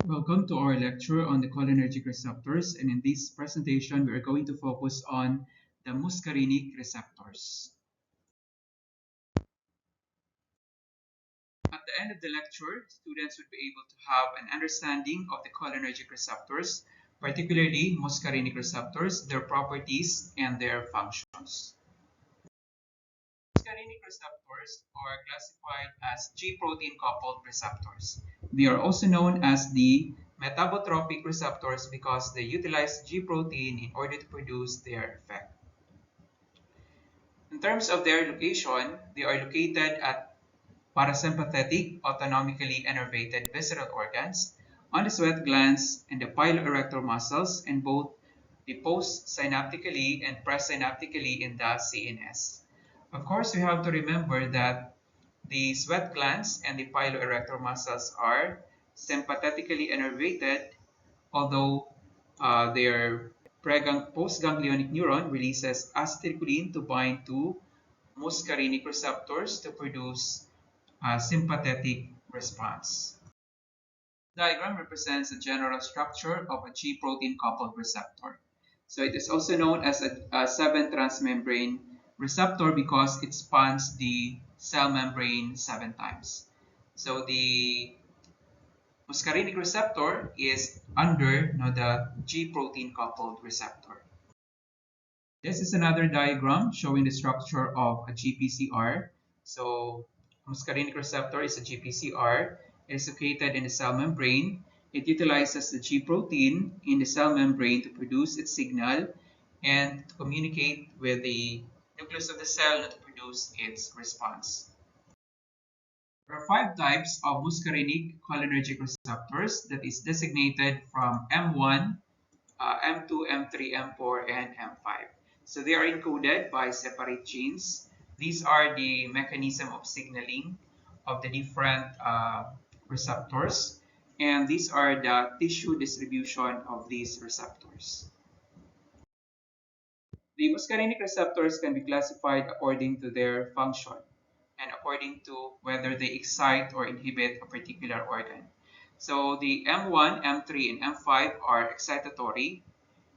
Welcome to our lecture on the cholinergic receptors, and in this presentation we are going to focus on the muscarinic receptors. At the end of the lecture, students would be able to have an understanding of the cholinergic receptors, particularly muscarinic receptors, their properties, and their functions. Muscarinic receptors are classified as G-protein coupled receptors. They are also known as the metabotropic receptors because they utilize G-protein in order to produce their effect. In terms of their location, they are located at parasympathetic, autonomically innervated visceral organs, on the sweat glands and the piloerector muscles, and both the postsynaptically and presynaptically in the CNS. Of course, we have to remember that the sweat glands and the piloerector muscles are sympathetically innervated, although their postganglionic neuron releases acetylcholine to bind to muscarinic receptors to produce a sympathetic response. Diagram represents the general structure of a G-protein coupled receptor. So it is also known as a 7-transmembrane receptor because it spans the cell membrane 7 times. So the muscarinic receptor is under the G-protein coupled receptor. This is another diagram showing the structure of a GPCR. So muscarinic receptor is a GPCR. It is located in the cell membrane. It utilizes the G protein in the cell membrane to produce its signal and to communicate with the nucleus of the cell to produce its response. There are 5 types of muscarinic cholinergic receptors that is designated from M1, M2, M3, M4, and M5. So they are encoded by separate genes. These are the mechanism of signaling of the different receptors, and these are the tissue distribution of these receptors. The muscarinic receptors can be classified according to their function and according to whether they excite or inhibit a particular organ. So the M1, M3, and M5 are excitatory,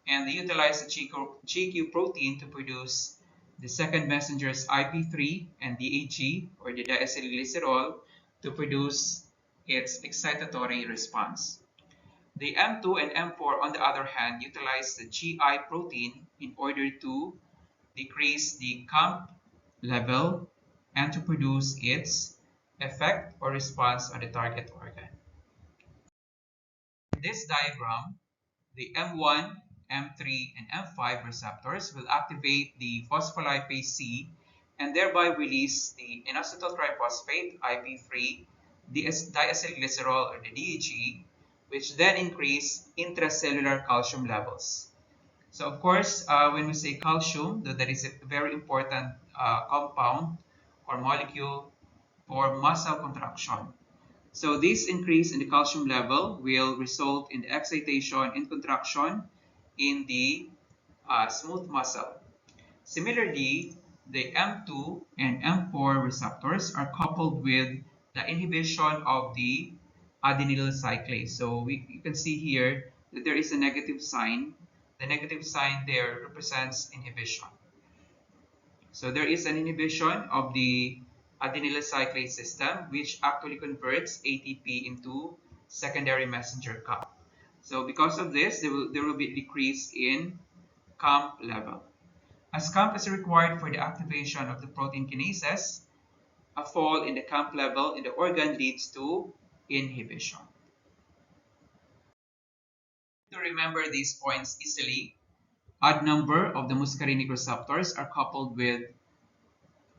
and they utilize the GQ protein to produce the second messengers IP3 and DAG, or the diacylglycerol, to produce its excitatory response. The M2 and M4, on the other hand, utilize the GI protein in order to decrease the CAMP level and to produce its effect or response on the target organ. In this diagram, the M1, M3, and M5 receptors will activate the phospholipase C and thereby release the inositol triphosphate IP3, diacylglycerol or the DAG, which then increase intracellular calcium levels. So of course, when we say calcium, that is a very important compound or molecule for muscle contraction. So this increase in the calcium level will result in the excitation and contraction in the smooth muscle. Similarly, the M2 and M4 receptors are coupled with the inhibition of the adenylyl cyclase. So you can see here that there is a negative sign. The negative sign there represents inhibition. So there is an inhibition of the adenylyl cyclase system, which actually converts ATP into secondary messenger CAMP. So because of this, there will be a decrease in CAMP level. As CAMP is required for the activation of the protein kinases, a fall in the CAMP level in the organ leads to inhibition. To remember these points easily, odd number of the muscarinic receptors are coupled with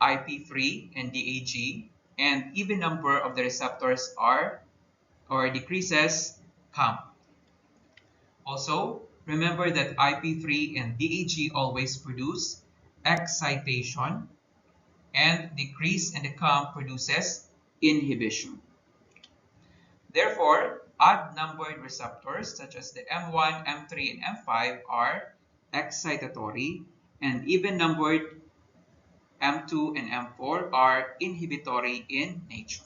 IP3 and DAG, and even number of the receptors are or decreases CAMP. Also, remember that IP3 and DAG always produce excitation, and decrease in the CAMP produces inhibition. Therefore, odd-numbered receptors such as the M1, M3, and M5 are excitatory, and even-numbered M2 and M4 are inhibitory in nature.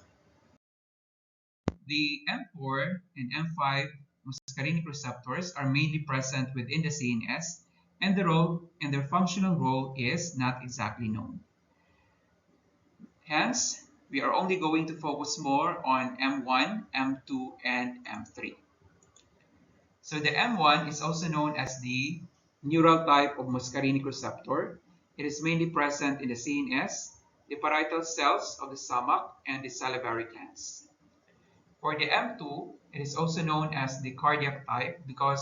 The M4 and M5 muscarinic receptors are mainly present within the CNS, and their functional role is not exactly known. Hence, we are only going to focus more on M1, M2, and M3. So the M1 is also known as the neural type of muscarinic receptor. It is mainly present in the CNS, the parietal cells of the stomach, and the salivary glands. For the M2, it is also known as the cardiac type because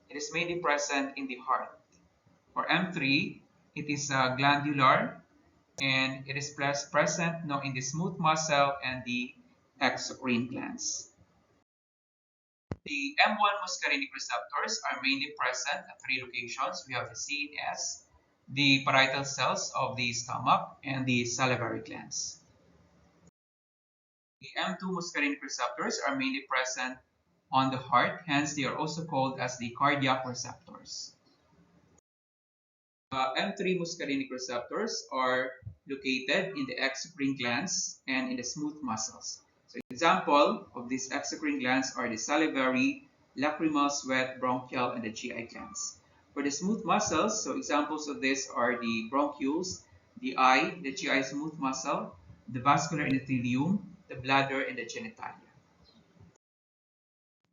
it is mainly present in the heart. For M3, it is glandular and it is present in the smooth muscle and the exocrine glands. The M1 muscarinic receptors are mainly present at three locations. We have the CNS, the parietal cells of the stomach, and the salivary glands. The M2 muscarinic receptors are mainly present on the heart, hence they are also called as the cardiac receptors. M3 muscarinic receptors are located in the exocrine glands and in the smooth muscles. So example of these exocrine glands are the salivary, lacrimal, sweat, bronchial, and the GI glands. For the smooth muscles, so examples of this are the bronchioles, the eye, the GI smooth muscle, the vascular endothelium, the bladder, and the genitalia.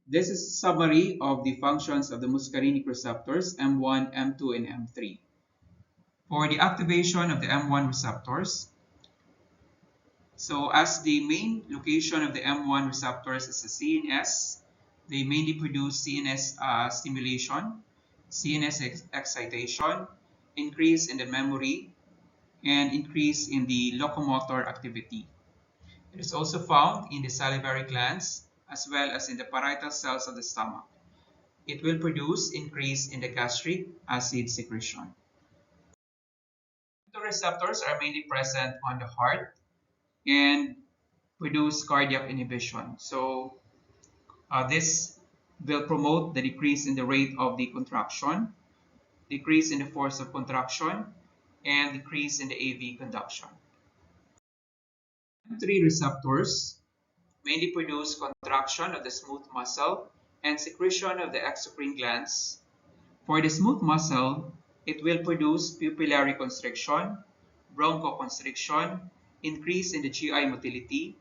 This is a summary of the functions of the muscarinic receptors M1, M2, and M3. For the activation of the M1 receptors, so as the main location of the M1 receptors is the CNS, they mainly produce CNS stimulation, CNS excitation, increase in the memory, and increase in the locomotor activity. It is also found in the salivary glands as well as in the parietal cells of the stomach. It will produce increase in the gastric acid secretion. The receptors are mainly present on the heart and produce cardiac inhibition. So this will promote the decrease in the rate of the contraction, decrease in the force of contraction, and decrease in the AV conduction. M3 receptors mainly produce contraction of the smooth muscle and secretion of the exocrine glands. For the smooth muscle, it will produce pupillary constriction, bronchoconstriction, increase in the GI motility,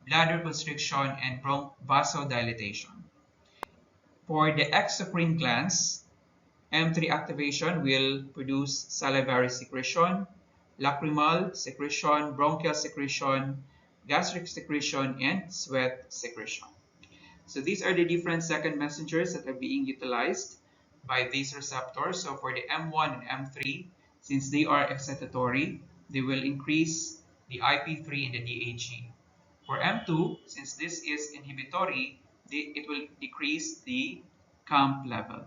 bladder constriction, and vasodilation. For the exocrine glands, M3 activation will produce salivary secretion, lacrimal secretion, bronchial secretion, gastric secretion, and sweat secretion. So these are the different second messengers that are being utilized by these receptors. So for the M1 and M3, since they are excitatory, they will increase the IP3 and the DHE. For M2, since this is inhibitory, it will decrease the CAMP level.